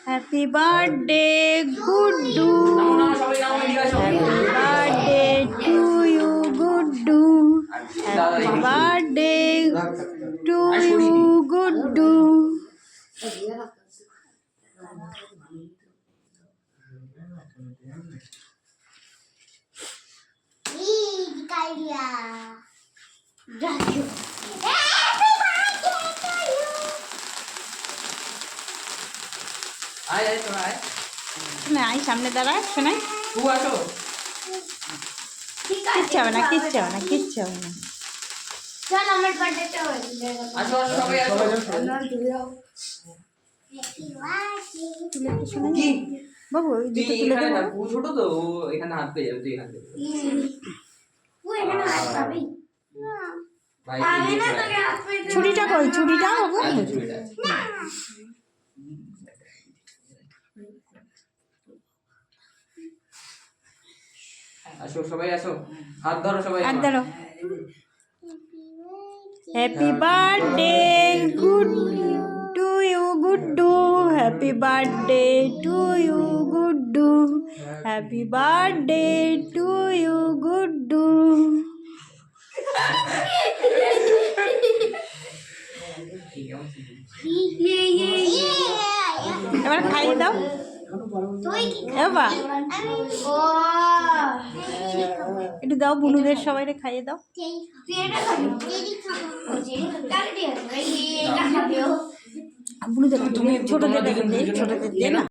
Happy birthday Guddu, happy birthday to you Guddu, happy birthday to you Guddu. শোনাই সামনে দাঁড়া, শোনাই কিচ্ছু হবে না, কিচ্ছু হবে না, কিচ্ছু হবে না। চল আমার বার্থডেটা হয়েছে, আসো আসো সবাই আসো। কি বাবু ওই দুটো তুলে দেবো। ও ছোট তো, ও এখানে হাত পেয়ে যাবে, তুই এখান থেকে ও এখানে হাত পাবে ভাই পাবে না, তোকে হাত পেতে ছুরিটা কই, ছুরিটা বাবু? আসো সবাই আসো, হাত ধরো সবাই, হাত ধরো। Happy birthday good to you Guddu, happy birthday to you Guddu, happy birthday to you Guddu. এবার খাইয়ে দাও এবার, একটু দাও বুনুদের সবাই খাইয়ে দাও। বুনুদের ছোটদের ছোটদের দিয়ে না।